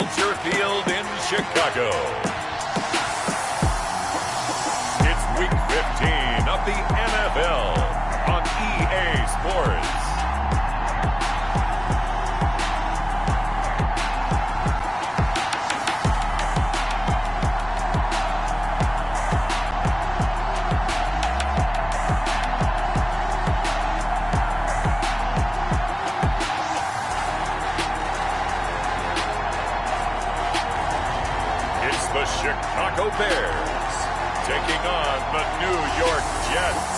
Soldier Field in Chicago. It's Week 15 of the NFL on EA Sports. The Chicago Bears taking on the New York Jets.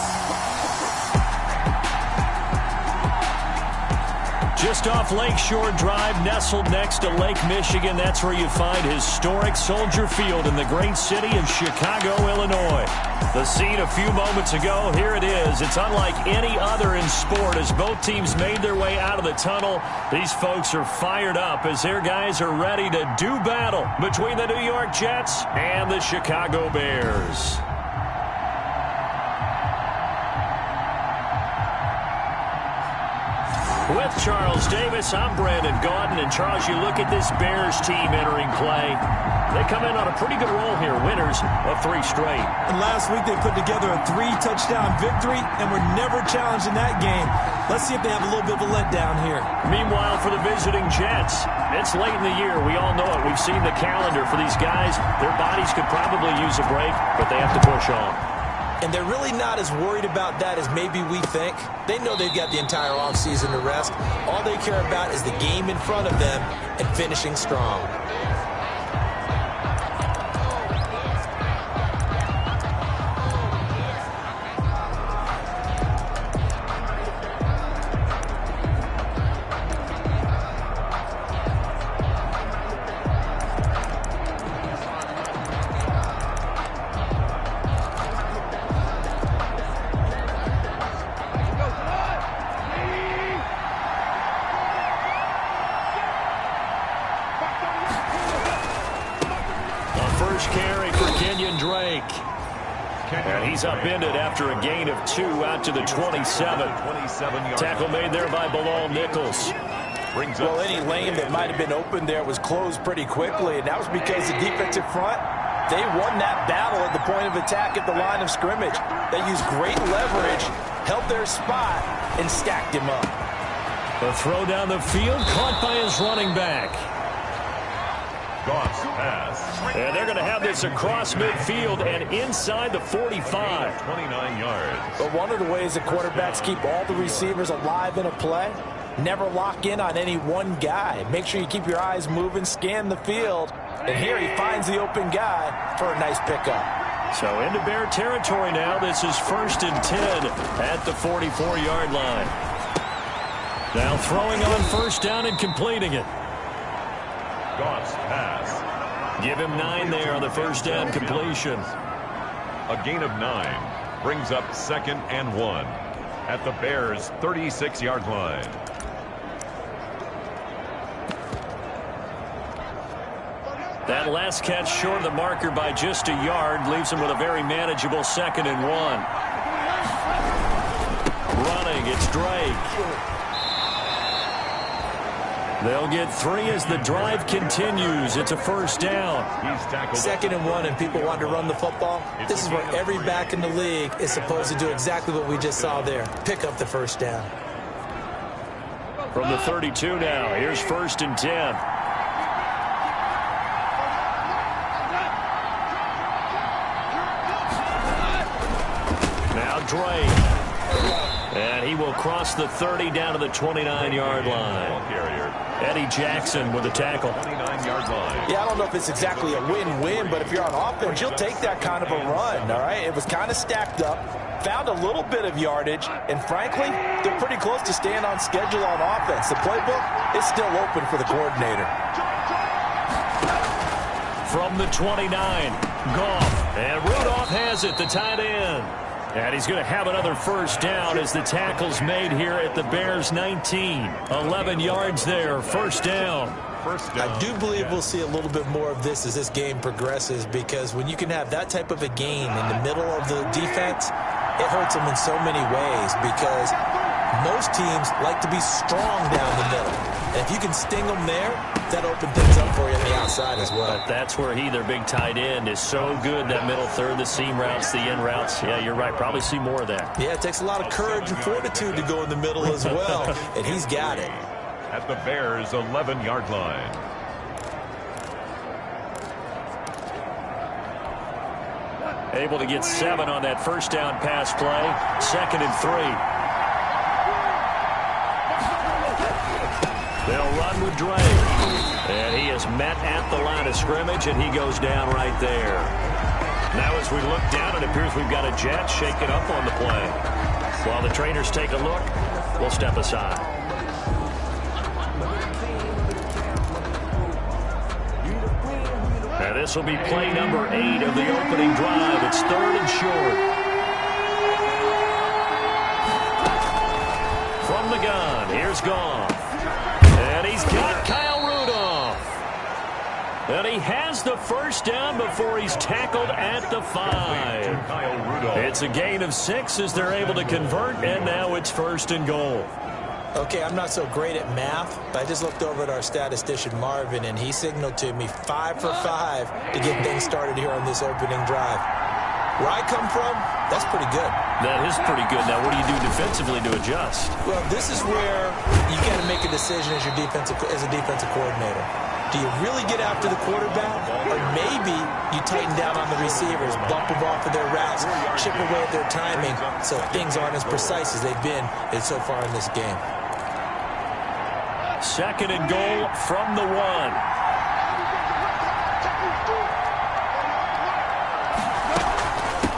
Just off Lakeshore Drive, nestled next to Lake Michigan, that's where you find historic Soldier Field in the great city of Chicago, Illinois. The scene a few moments ago, here it is. It's unlike any other in sport as both teams made their way out of the tunnel. These folks are fired up as their guys are ready to do battle between the New York Jets and the Chicago Bears. With Charles Davis, I'm Brandon Gaudin. And Charles, you look at this Bears team entering play. They come in on a pretty good roll here, winners of 3 straight. And last week they put together a 3-touchdown victory and were never challenged in that game. Let's see if they have a little bit of a letdown here. Meanwhile, for the visiting Jets, it's late in the year. We all know it. We've seen the calendar for these guys. Their bodies could probably use a break, but they have to push on. And they're really not as worried about that as maybe we think. They know they've got the entire offseason to rest. All they care about is the game in front of them and finishing strong. Carry for Kenyon Drake. And he's upended after a gain of 2 out to the 27. Tackle made there by Bilal Nichols. Well, any lane that might have been open there was closed pretty quickly, and that was because the defensive front, they won that battle at the point of attack at the line of scrimmage. They used great leverage, held their spot, and stacked him up. The throw down the field, caught by his running back. Goff's pass. And they're going to have this across midfield and inside the 45. 29 yards. But one of the ways that quarterbacks keep all the receivers alive in a play, never lock in on any one guy. Make sure you keep your eyes moving, scan the field. And here he finds the open guy for a nice pickup. So into Bear territory now. This is 1st and 10 at the 44-yard line. Now throwing on 1st down and completing it. Goff's pass. Give him 9 there on the 1st down completion. A gain of 9 brings up 2nd and 1 at the Bears' 36-yard line. That last catch short of the marker by just a yard leaves him with a very manageable 2nd and 1. Running, it's Drake. They'll get 3 as the drive continues. It's a 1st down. 2nd and 1, and people want to run the football. This is where every back in the league is supposed to do exactly what we just saw there. Pick up the 1st down. From the 32 now, here's 1st and 10. Now Drake. And he will cross the 30 down to the 29-yard line. Eddie Jackson with a tackle. 29-yard line. Yeah, I don't know if it's exactly a win-win, but if you're on offense, you'll take that kind of a run, all right? It was kind of stacked up, found a little bit of yardage, and frankly, they're pretty close to staying on schedule on offense. The playbook is still open for the coordinator. From the 29, Goff. And Rudolph has it, the tight end. And he's going to have another 1st down as the tackle's made here at the Bears' 19. 11 yards there, 1st down. I do believe we'll see a little bit more of this as this game progresses, because when you can have that type of a gain in the middle of the defense, it hurts them in so many ways, because most teams like to be strong down the middle. And if you can sting them there, that'll open things up for you on the outside as well. But that's where their big tight end, is so good, that middle third, the seam routes, the in routes. Yeah, you're right. Probably see more of that. Yeah, it takes a lot of courage and fortitude to go in the middle as well, and he's got it. At the Bears' 11-yard line. Able to get 7 on that first down pass play. 2nd and 3. They'll run with Drake. And he is met at the line of scrimmage, and he goes down right there. Now as we look down, it appears we've got a jet shaking up on the play. While the trainers take a look, we'll step aside. Now this will be play number 8 of the opening drive. It's 3rd and short. From the gun, here's Goff. And he's got Kyle Rudolph. And he has the first down before he's tackled at the 5. It's a gain of 6 as they're able to convert, and now it's 1st and goal. Okay, I'm not so great at math, but I just looked over at our statistician, Marvin, and he signaled to me 5 for 5 to get things started here on this opening drive. Where I come from, that's pretty good. That is pretty good. Now, what do you do defensively to adjust? Well, this is where you got to make a decision as a defensive coordinator. Do you really get after the quarterback, or maybe you tighten down on the receivers, bump them off of their routes, chip away at their timing, so things aren't as precise as they've been so far in this game. 2nd and goal from the 1.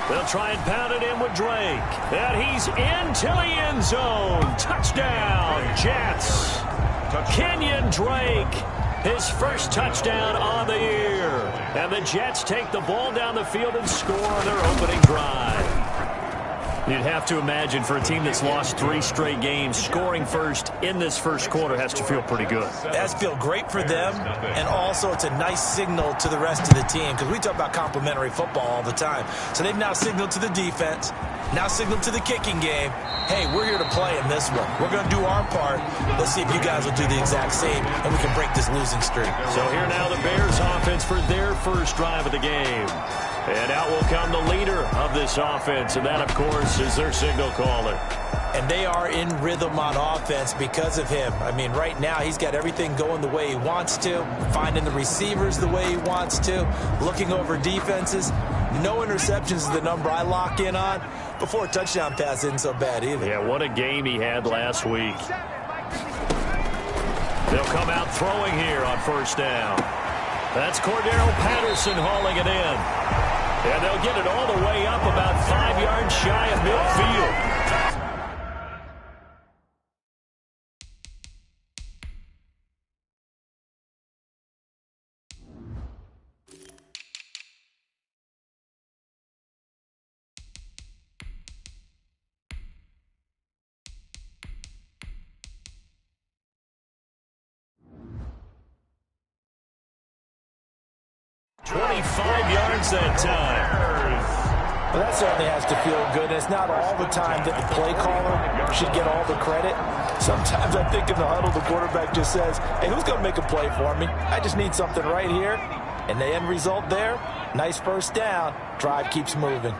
They'll try and pound it in with Drake. And he's into the end zone. Touchdown, Jets. Kenyon Drake, his first touchdown on the year. And the Jets take the ball down the field and score on their opening drive. You'd have to imagine for a team that's lost 3 straight games, scoring first in this first quarter has to feel pretty good. It has to feel great for them, and also it's a nice signal to the rest of the team, because we talk about complimentary football all the time. So they've now signaled to the defense, now signaled to the kicking game, hey, we're here to play in this one. We're going to do our part. Let's see if you guys will do the exact same, and we can break this losing streak. So here now the Bears offense for their first drive of the game. And out will come the leader of this offense, and that, of course, is their signal caller. And they are in rhythm on offense because of him. I mean, right now, he's got everything going the way he wants to, finding the receivers the way he wants to, looking over defenses. No interceptions is the number I lock in on. Before a touchdown pass isn't so bad either. Yeah, what a game he had last week. They'll come out throwing here on first down. That's Cordero Patterson hauling it in. And they'll get it all the way up about 5 yards shy of midfield. That time. Well, that certainly has to feel good. And it's not all the time that the play caller should get all the credit. Sometimes I think in the huddle, the quarterback just says, hey, who's going to make a play for me? I just need something right here. And the end result there, nice first down. Drive keeps moving.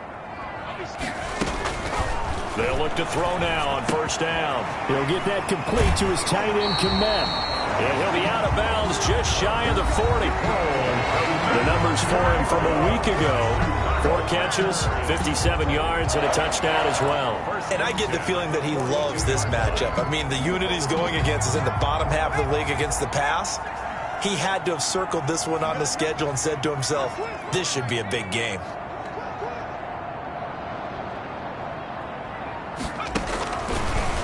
They'll look to throw now on first down. He'll get that complete to his tight end, Kmet. And he'll be out of bounds just shy of the 40. The numbers for him from a week ago. 4 catches, 57 yards, and a touchdown as well. And I get the feeling that he loves this matchup. I mean, the unit he's going against is in the bottom half of the league against the pass. He had to have circled this one on the schedule and said to himself, this should be a big game.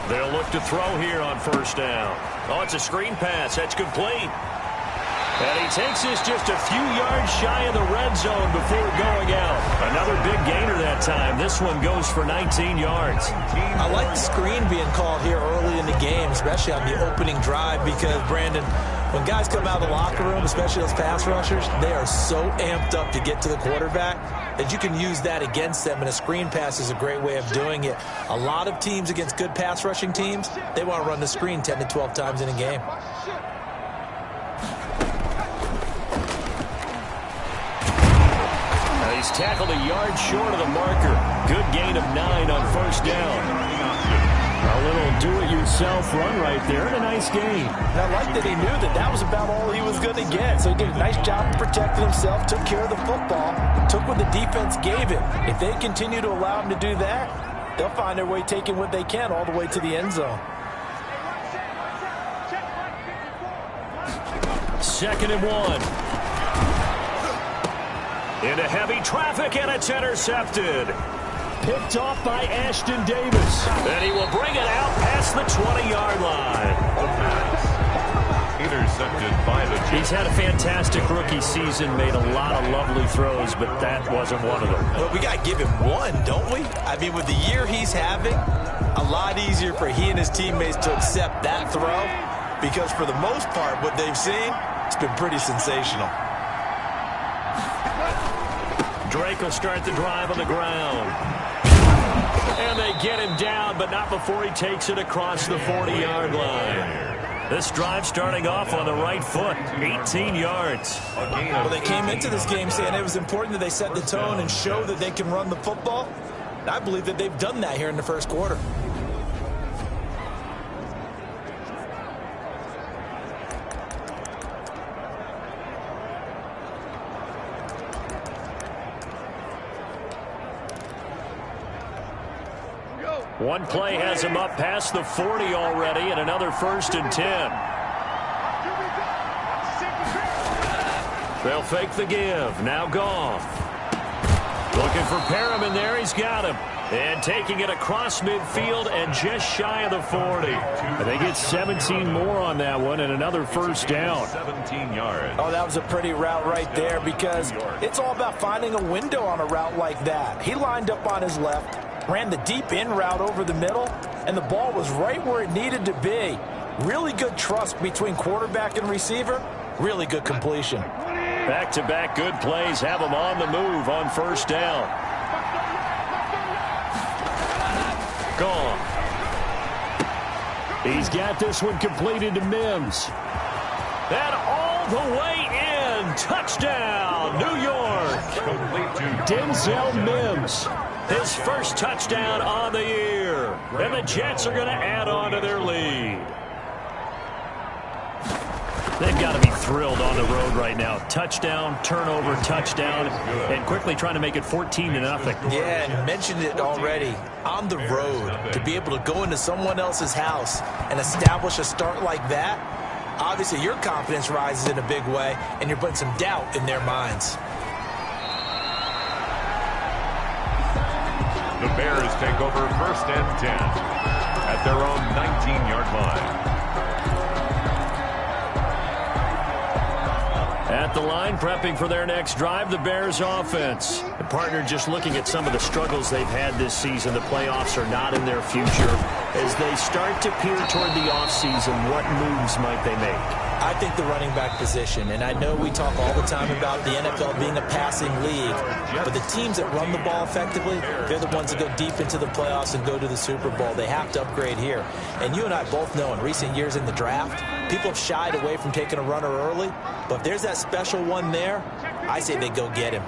They'll look to throw here on first down. Oh, it's a screen pass. That's complete. And he takes this just a few yards shy of the red zone before going out. Another big gainer that time. This one goes for 19 yards. I like the screen being called here early in the game, especially on the opening drive, because, Brandon, When guys come out of the locker room, especially those pass rushers, they are so amped up to get to the quarterback that you can use that against them, and a screen pass is a great way of doing it. A lot of teams against good pass rushing teams, they want to run the screen 10 to 12 times in a game. He's tackled a yard short of the marker. Good gain of 9 on first down. A little do-it-yourself run right there, and a nice gain. And I like that he knew that that was about all he was going to get. So he did a nice job of protecting himself, took care of the football, took what the defense gave him. If they continue to allow him to do that, they'll find their way taking what they can all the way to the end zone. 2nd and 1. Into heavy traffic, and it's intercepted. Picked off by Ashton Davis. And he will bring it out past the 20-yard line. Intercepted by the Chiefs. He's had a fantastic rookie season, made a lot of lovely throws, but that wasn't one of them. Well, we got to give him one, don't we? I mean, with the year he's having, a lot easier for he and his teammates to accept that throw, because for the most part, what they've seen, it's been pretty sensational. Drake will start the drive on the ground. And they get him down, but not before he takes it across the 40-yard line. This drive starting off on the right foot, 18 yards. Well, they came into this game saying it was important that they set the tone and show that they can run the football. And I believe that they've done that here in the first quarter. One play has him up past the 40 already, and another 1st and 10. They'll fake the give. Now Goff. Looking for Perriman there. He's got him. And taking it across midfield and just shy of the 40. They get 17 more on that one and another 1st down. 17 yards. Oh, that was a pretty route right there, because it's all about finding a window on a route like that. He lined up on his left, ran the deep in route over the middle, and the ball was right where it needed to be. Really good trust between quarterback and receiver. Really good completion. Back-to-back good plays have him on the move on 1st down. Gone. He's got this one completed to Mims. And all the way in. Touchdown, New York. Denzel Mims. His first touchdown on the year. And the Jets are going to add on to their lead. They've got to be thrilled on the road right now. Touchdown, turnover, touchdown, and quickly trying to make it 14-0. Yeah, and mentioned it already. On the road, to be able to go into someone else's house and establish a start like that, obviously your confidence rises in a big way, and you're putting some doubt in their minds. The Bears take over 1st and 10 at their own 19-yard line. At the line, prepping for their next drive, the Bears offense. The partner just looking at some of the struggles they've had this season. The playoffs are not in their future. As they start to peer toward the offseason, what moves might they make? I think the running back position, and I know we talk all the time about the NFL being a passing league, but the teams that run the ball effectively, they're the ones that go deep into the playoffs and go to the Super Bowl. They have to upgrade here. And you and I both know in recent years in the draft, people have shied away from taking a runner early, but if there's that special one there, I say they go get him.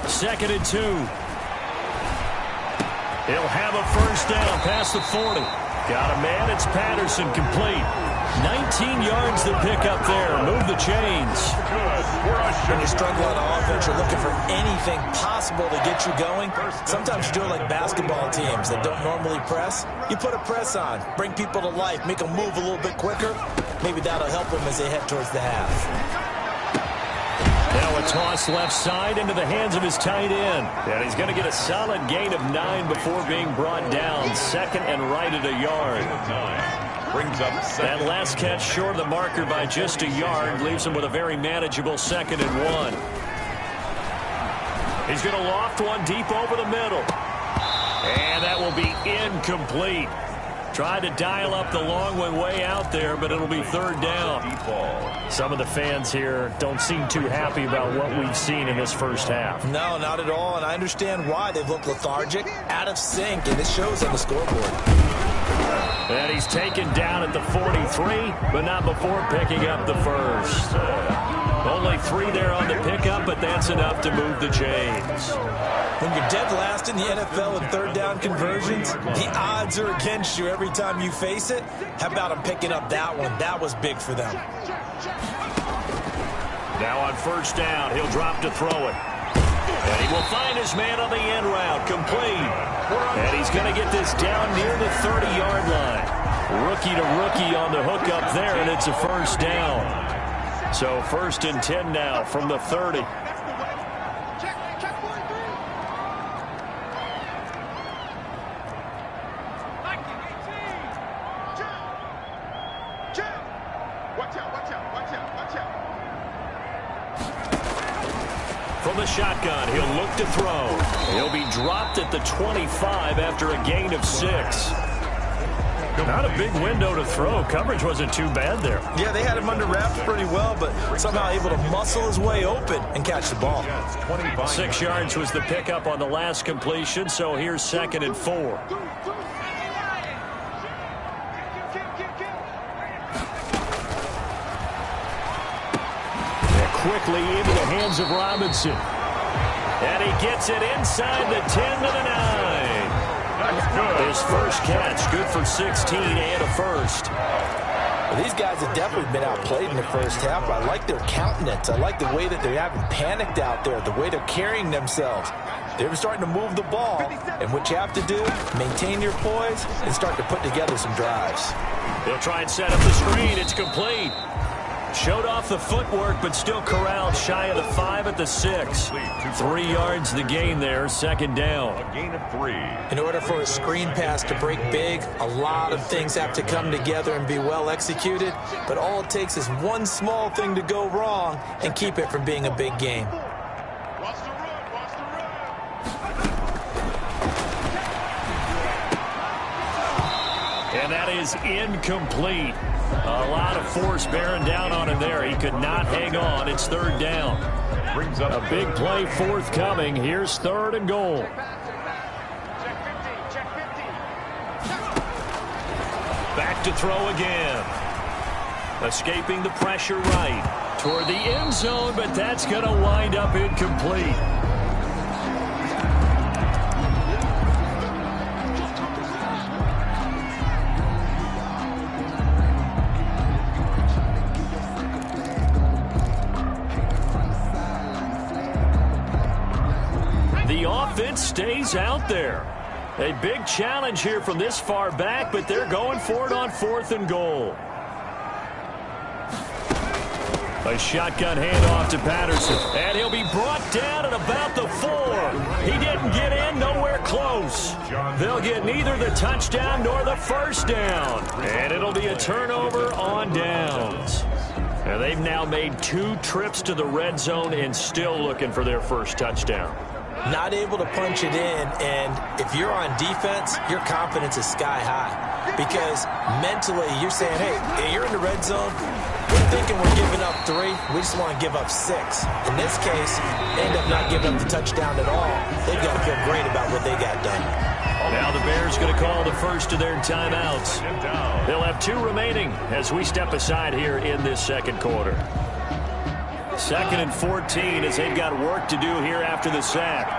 Second and 2. He'll have a 1st down past the 40. Got a man. It's Patterson, complete. 19 yards to pick up there. Move the chains. When you struggle on offense, you're looking for anything possible to get you going. Sometimes you do it like basketball teams that don't normally press. You put a press on, bring people to life, make them move a little bit quicker. Maybe that'll help them as they head towards the half. Now a toss left side into the hands of his tight end. And he's going to get a solid gain of 9 before being brought down. 2nd and right at a yard. brings up second. That last catch short of the marker by just a yard leaves him with a very manageable 2nd and 1. He's going to loft one deep over the middle. And that will be incomplete. Tried to dial up the long one way out there, but it'll be 3rd down. Some of the fans here don't seem too happy about what we've seen in this first half. No, not at all, and I understand why. They've looked lethargic, out of sync, and it shows on the scoreboard. And he's taken down at the 43, but not before picking up the first. Only 3 there on the pickup, but that's enough to move the chains. When you're dead last in the NFL in 3rd down conversions, the odds are against you every time you face it. How about him picking up that one? That was big for them. Now on 1st down, he'll drop to throw it. And he will find his man on the end route, complete. And he's going to get this down near the 30-yard line. Rookie to rookie on the hook up there, and it's a 1st down. So 1st and 10 now from the 30. From the shotgun, he'll look to throw. He'll be dropped at the 25 after a gain of 6. Not a big window to throw. Coverage wasn't too bad there. Yeah, they had him under wraps pretty well, but somehow able to muscle his way open and catch the ball. 6 yards was the pickup on the last completion, so here's 2nd and 4. Quickly into the hands of Robinson. And he gets it inside the 10 to the 9. His first catch, good for 16 and a first. Well, these guys have definitely been outplayed in the first half. I like their countenance. I like the way that they haven't panicked out there, the way they're carrying themselves. They're starting to move the ball. And what you have to do, maintain your poise and start to put together some drives. They'll try and set up the screen. It's complete. Showed off the footwork, but still corralled shy of the 5 at the 6. 3 yards the gain there, 2nd down. A gain of 3. In order for a screen pass to break big, a lot of things have to come together and be well executed. But all it takes is one small thing to go wrong and keep it from being a big game. And that is incomplete. A lot of force bearing down on him there. He could not hang on. It's 3rd down. Brings up a big play forthcoming. Here's 3rd and goal. Back to throw again. Escaping the pressure right toward the end zone, but that's going to wind up incomplete. The offense stays out there. A big challenge here from this far back, but they're going for it on 4th and goal. A shotgun handoff to Patterson, and he'll be brought down at about the 4. He didn't get in, nowhere close. They'll get neither the touchdown nor the 1st down, and it'll be a turnover on downs. And they've now made 2 trips to the red zone and still looking for their first touchdown. Not able to punch it in, and if you're on defense, your confidence is sky high. Because mentally, you're saying, hey, you're in the red zone. We're thinking we're giving up 3. We just want to give up 6. In this case, they end up not giving up the touchdown at all. They've got to feel great about what they got done. Now the Bears going to call the first of their timeouts. They'll have 2 remaining as we step aside here in this 2nd quarter. 2nd and 14 as they've got work to do here after the sack.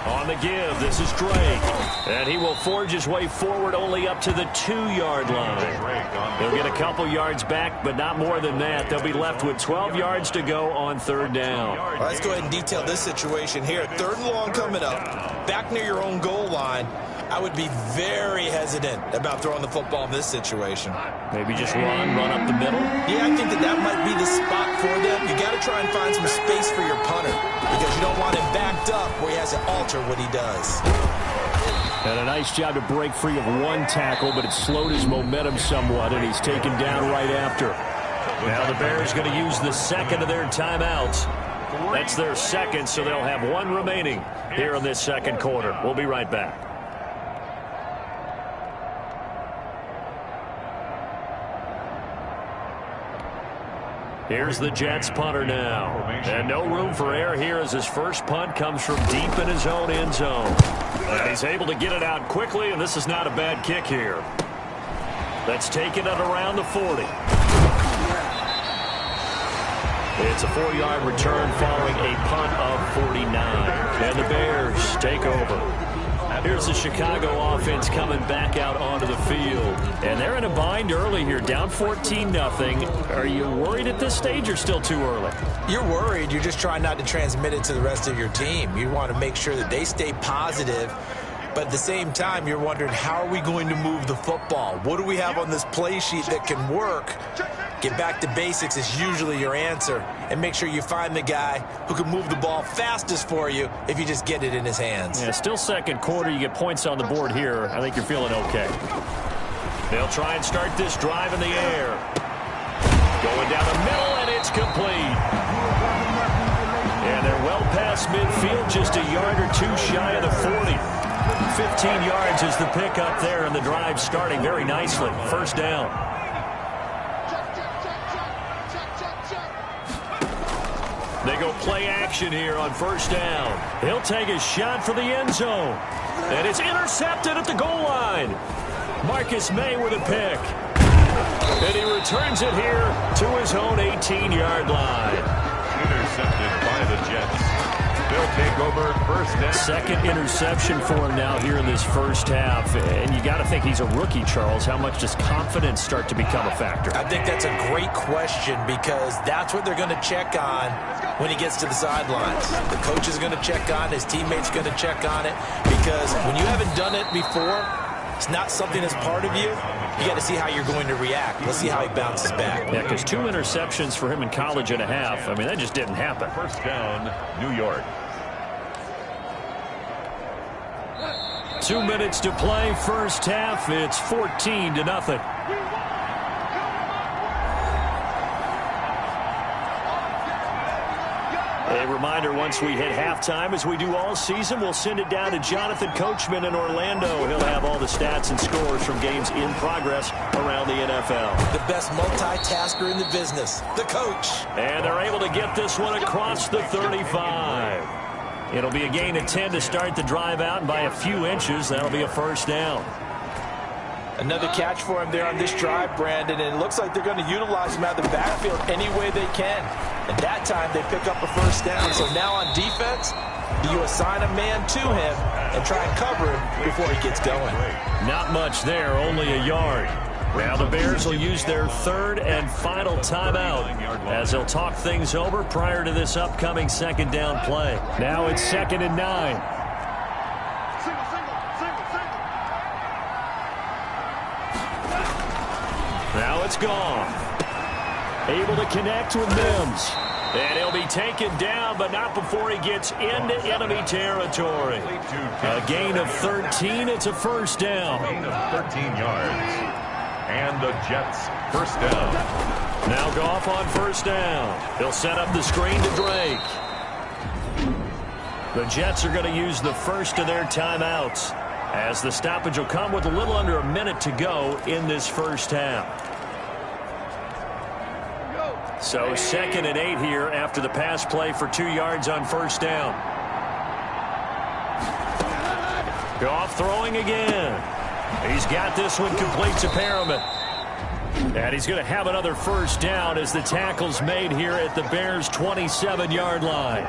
On the give, this is Drake. And he will forge his way forward only up to the 2-yard line. They'll get a couple yards back, but not more than that. They'll be left with 12 yards to go on 3rd down. All right, let's go ahead and detail this situation here. 3rd and long coming up. Back near your own goal line. I would be very hesitant about throwing the football in this situation. Maybe just run up the middle. Yeah, I think that might be the spot for them. You got to try and find some space for your punter because you don't want him backed up where he has to alter what he does. And a nice job to break free of one tackle, but it slowed his momentum somewhat, and he's taken down right after. Now the Bears going to use the second of their timeouts. That's their second, so they'll have one remaining here in this second quarter. We'll be right back. Here's the Jets punter now. And no room for error here as his first punt comes from deep in his own end zone. And he's able to get it out quickly, and this is not a bad kick here. Let's take it at around the 40. It's a 4-yard return following a punt of 49. And the Bears take over. Here's the Chicago offense coming back out onto the field. And they're in a bind early here, down 14-0. Are you worried at this stage or still too early? You're worried. You're just trying not to transmit it to the rest of your team. You want to make sure that they stay positive. But at the same time, you're wondering, how are we going to move the football? What do we have on this play sheet that can work? Get back to basics is usually your answer. And make sure you find the guy who can move the ball fastest for you if you just get it in his hands. Yeah, still second quarter. You get points on the board here. I think you're feeling okay. They'll try and start this drive in the air. Going down the middle, and it's complete. And they're well past midfield, just a yard or two shy of the 40. 15 yards is the pickup there, and the drive starting very nicely. First down. They go play action here on first down. He'll take a shot for the end zone. And it's intercepted at the goal line. Marcus May with a pick. And he returns it here to his own 18-yard line. Intercepted by the Jets. They'll take over first down. Second interception for him now here in this first half. And you got to think he's a rookie, Charles. How much does confidence start to become a factor? I think that's a great question because that's what they're going to check on when he gets to the sidelines. The coach is going to check on, his teammates going to check on it, because when you haven't done it before, it's not something that's part of you. You got to see how you're going to react. Let's see how he bounces back. Yeah, because 2 interceptions for him in college and a half. I mean, that just didn't happen. First down, New York. 2 minutes to play, first half. It's 14-0. A reminder, once we hit halftime, as we do all season, we'll send it down to Jonathan Coachman in Orlando. He'll have all the stats and scores from games in progress around the NFL. The best multitasker in the business, the coach. And they're able to get this one across the 35. It'll be a gain of 10 to start the drive out, and by a few inches, that'll be a first down. Another catch for him there on this drive, Brandon, and it looks like they're going to utilize him out of the backfield any way they can. And that time, they pick up a first down. So now on defense, you assign a man to him and try and cover him before he gets going. Not much there, only a yard. Now the Bears will use their third and final timeout as they'll talk things over prior to this upcoming second down play. Now it's 2nd and 9. Now it's gone. Able to connect with Mims. And he'll be taken down, but not before he gets into enemy territory. A gain of 13. It's a first down. Gain of 13 yards. And the Jets first down. Now Goff on first down. He'll set up the screen to Drake. The Jets are going to use the first of their timeouts, as the stoppage will come with a little under a minute to go in this first half. So 2nd and 8 here after the pass play for 2 yards on first down. Goff throwing again. He's got this one complete to Perriman. And he's going to have another first down as the tackle's made here at the Bears' 27-yard line.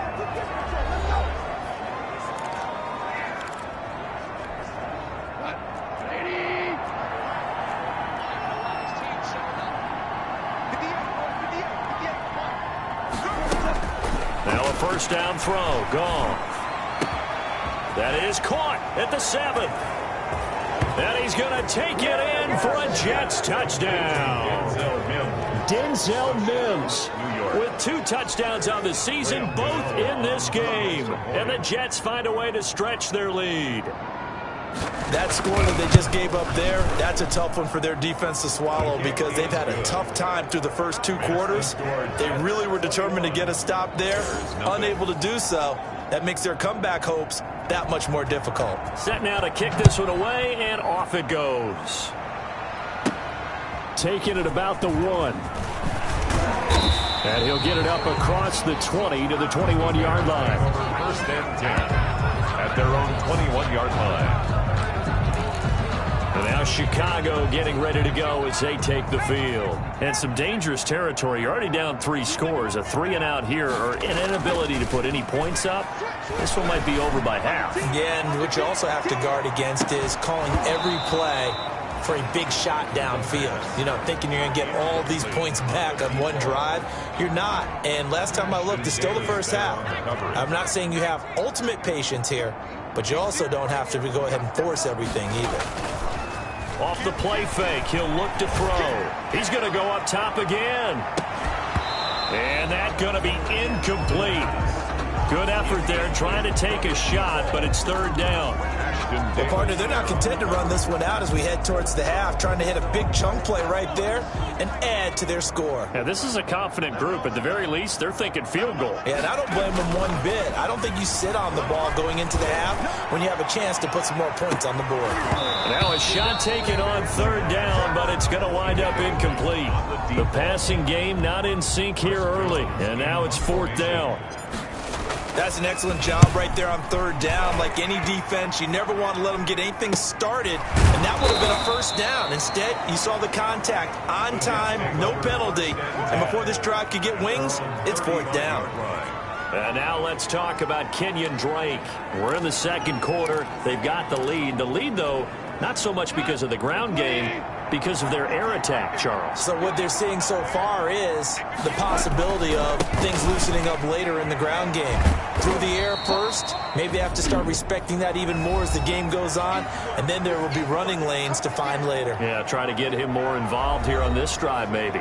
Now a first down throw. Goff. That is caught at the 7. And he's going to take it in for a Jets touchdown. Denzel Mims with 2 touchdowns on the season, both in this game. And the Jets find a way to stretch their lead. That score that they just gave up there, that's a tough one for their defense to swallow because they've had a tough time through the first 2 quarters. They really were determined to get a stop there, unable to do so. That makes their comeback hopes that much more difficult. Set now to kick this one away, and off it goes. Taking it about the 1. And he'll get it up across the 20 to the 21-yard line. First and 10 at their own 21-yard line. And now Chicago getting ready to go as they take the field. And some dangerous territory. You're already down 3 scores. A 3-and-out here or an inability to put any points up. This one might be over by half. Yeah, and what you also have to guard against is calling every play for a big shot downfield. You know, thinking you're going to get all these points back on one drive. You're not. And last time I looked, it's still the first half. I'm not saying you have ultimate patience here, but you also don't have to go ahead and force everything either. Off the play fake, he'll look to throw. He's going to go up top again. And that's going to be incomplete. Good effort there, trying to take a shot, but it's 3rd down. Well, partner, they're not content to run this one out as we head towards the half, trying to hit a big chunk play right there and add to their score. Yeah, this is a confident group. At the very least, they're thinking field goal. Yeah, and I don't blame them one bit. I don't think you sit on the ball going into the half when you have a chance to put some more points on the board. Now a shot taken on 3rd down, but it's going to wind up incomplete. The passing game not in sync here early, and now it's 4th down. That's an excellent job right there on 3rd down. Like any defense, you never want to let them get anything started, and that would have been a 1st down. Instead, you saw the contact on time, no penalty, and before this drive could get wings, it's 4th down. And now let's talk about Kenyon Drake. We're in the 2nd quarter. They've got the lead. The lead, though, not so much because of the ground game, because of their air attack, Charles. So what they're seeing so far is the possibility of things loosening up later in the ground game. Through the air first, maybe they have to start respecting that even more as the game goes on, and then there will be running lanes to find later. Yeah, try to get him more involved here on this drive, maybe.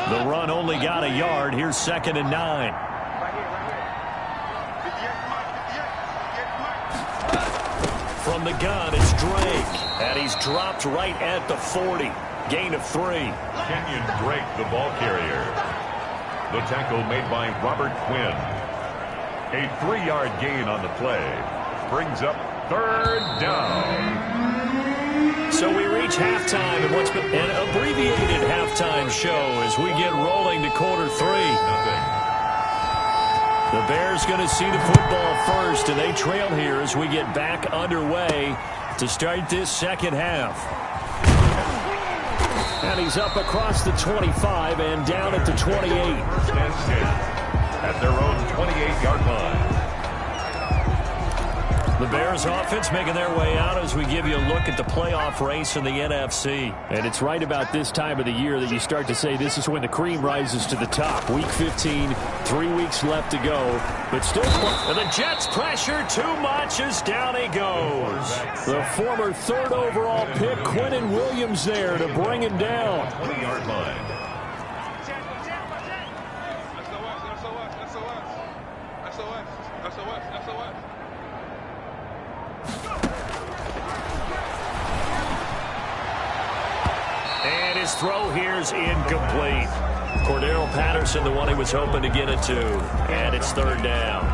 The run only got a yard. Here's 2nd and 9. From the gun, it's Drake. And he's dropped right at the 40. Gain of 3. Kenyon Drake, the ball carrier. The tackle made by Robert Quinn. A 3-yard gain on the play. Brings up 3rd down. So we reach halftime in what's been an abbreviated halftime show as we get rolling to quarter 3. The Bears going to see the football first, and they trail here as we get back underway to start this 2nd half. And he's up across the 25 and down at the 28. At their own 28-yard line. The Bears offense making their way out as we give you a look at the playoff race in the NFC. And it's right about this time of the year that you start to say this is when the cream rises to the top. Week 15, 3 weeks left to go. But still, and the Jets pressure too much as down he goes. The former 3rd overall pick, Quinnen Williams, there to bring him down. 20-yard line. And his throw here's incomplete. Cordero Patterson, the one he was hoping to get it to. And it's 3rd down.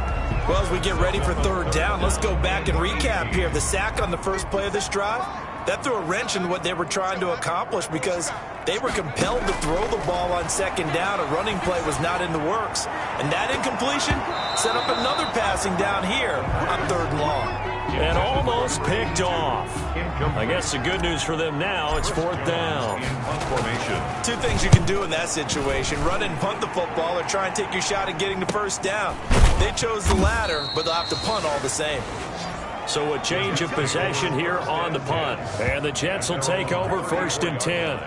Well, as we get ready for 3rd down, let's go back and recap here. The sack on the first play of this drive, that threw a wrench in what they were trying to accomplish because they were compelled to throw the ball on 2nd down. A running play was not in the works. And that incompletion set up another passing down here on 3rd and long. And almost picked off. I guess the good news for them now, it's 4th down. Formation. 2 things you can do in that situation. Run and punt the football or try and take your shot at getting the 1st down. They chose the latter, but they'll have to punt all the same. So a change of possession here on the punt. And the Jets will take over 1st and 10.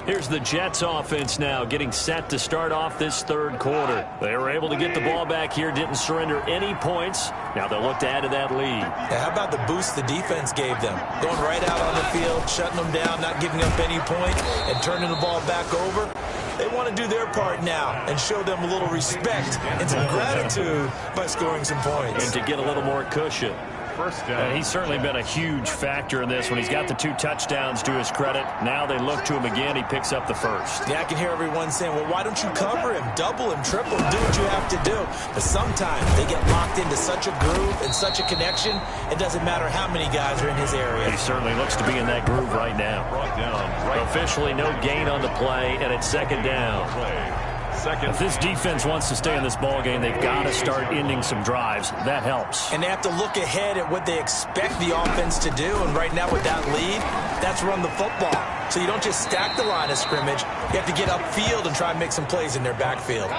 Here's the Jets offense now getting set to start off this third quarter. They were able to get the ball back here, didn't surrender any points. Now they'll look to add to that lead. Yeah, how about the boost the defense gave them? Going right out on the field, shutting them down, not giving up any points, and turning the ball back over. They want to do their part now and show them a little respect and some gratitude by scoring some points. And to get a little more cushion. First down. And he's certainly been a huge factor in this when he's got the 2 touchdowns to his credit. Now they look to him again. He picks up the first. Yeah, I can hear everyone saying, well, why don't you cover him? Double him, triple him, do what you have to do. But sometimes they get locked into such a groove and such a connection, it doesn't matter how many guys are in his area. He certainly looks to be in that groove right now. Brought down right. Officially no gain on the play, and it's second down. Second. If this defense wants to stay in this ball game, they've got to start ending some drives. That helps. And they have to look ahead at what they expect the offense to do. And right now with that lead, that's run the football. So you don't just stack the line of scrimmage. You have to get upfield and try and make some plays in their backfield.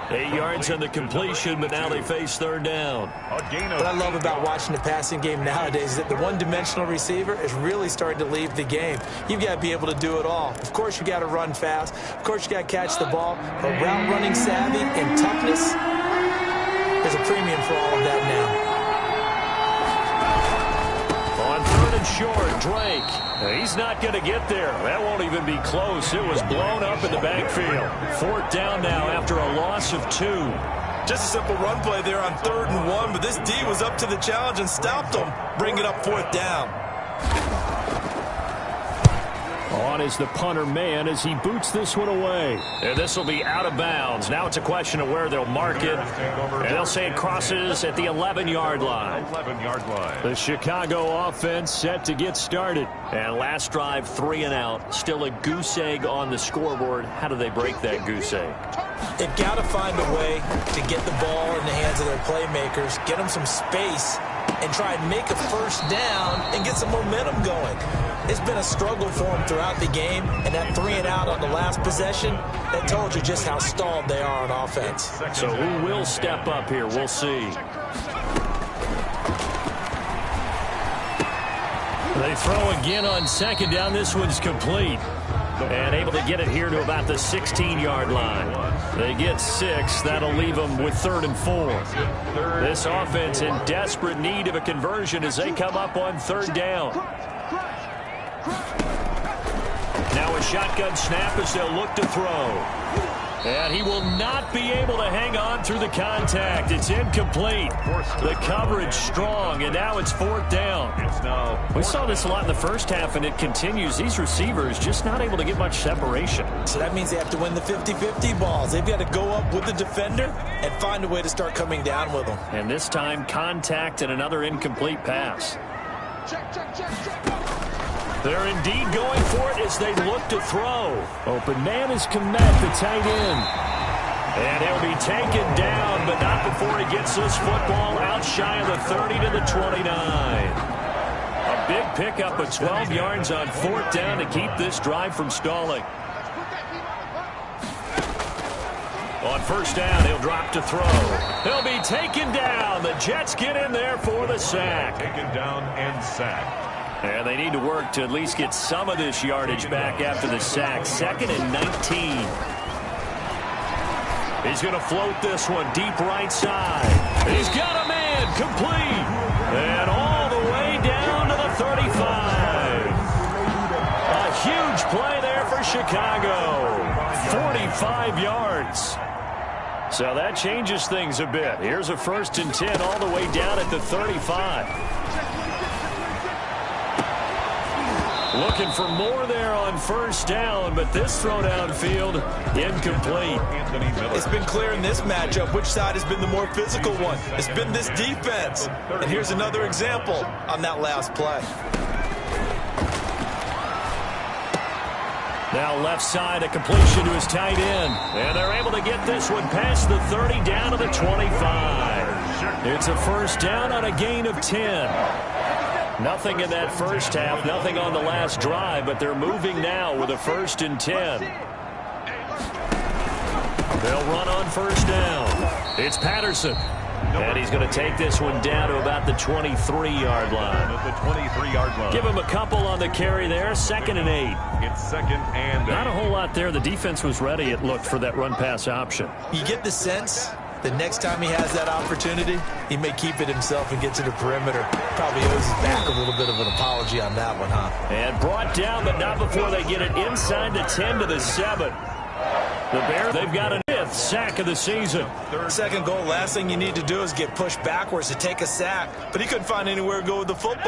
8 yards on the completion, but now they face third down. What I love about watching the passing game nowadays is that the one-dimensional receiver is really starting to leave the game. You've got to be able to do it all. Of course, you got to run fast. Of course, you got to catch the ball. But route running savvy and toughness, there's a premium for all of that now. On third and short, Drake. He's not going to get there. That won't even be close. It was blown up in the backfield. Fourth down now after a loss of 2. Just a simple run play there on 3rd and 1, but this D was up to the challenge and stopped them, bringing up 4th down. On is the punter man as he boots this one away. And this will be out of bounds. Now it's a question of where they'll mark it. And they'll say it crosses at the 11-yard line. 11-yard line. The Chicago offense set to get started. And last drive, 3 and out. Still a goose egg on the scoreboard. How do they break that goose egg? They've got to find a way to get the ball in the hands of their playmakers, get them some space, and try and make a first down and get some momentum going. It's been a struggle for them throughout the game, and that 3 and out on the last possession, that told you just how stalled they are on offense. So who will step up here? We'll see. They throw again on second down. This one's complete. And able to get it here to about the 16-yard line. They get 6. That'll leave them with 3rd and 4. This offense in desperate need of a conversion as they come up on 3rd down. Now a shotgun snap as they'll look to throw. And he will not be able to hang on through the contact. It's incomplete. The coverage strong, and now it's 4th down. We saw this a lot in the first half, and it continues. These receivers just not able to get much separation. So that means they have to win the 50-50 balls. They've got to go up with the defender and find a way to start coming down with them. And this time, contact and another incomplete pass. They're indeed going for it as they look to throw. Open man is Komet, the tight end. And he'll be taken down, but not before he gets this football out shy of the 30 to the 29. A big pickup of 12 yards on 4th down to keep this drive from stalling. On 1st down, he'll drop to throw. He'll be taken down. The Jets get in there for the sack. Taken down and sacked. And they need to work to at least get some of this yardage back after the sack. 2nd and 19. He's going to float this one deep right side. He's got a man complete. And all the way down to the 35. A huge play there for Chicago. 45 yards. So that changes things a bit. Here's a 1st and 10 all the way down at the 35. Looking for more there on 1st down, but this throw downfield, incomplete. It's been clear in this matchup which side has been the more physical one. It's been this defense. And here's another example on that last play. Now left side, a completion to his tight end. And they're able to get this one past the 30 down to the 25. It's a 1st down on a gain of 10. Nothing in that first half, nothing on the last drive, but they're moving now with a 1st and 10. They'll run on 1st down. It's Patterson. And he's going to take this one down to about the 23-yard line. At the 23-yard line. Give him a couple on the carry there. 2nd and 8. It's 2nd and 8. Not a whole lot there. The defense was ready, it looked, for that run-pass option. You get the sense the next time he has that opportunity, he may keep it himself and get to the perimeter. Probably owes his back a little bit of an apology on that one, huh? And brought down, but not before they get it inside the 10 to the 7. The Bears, they've got a 5th sack of the season. Second goal, last thing you need to do is get pushed backwards to take a sack. But he couldn't find anywhere to go with the football.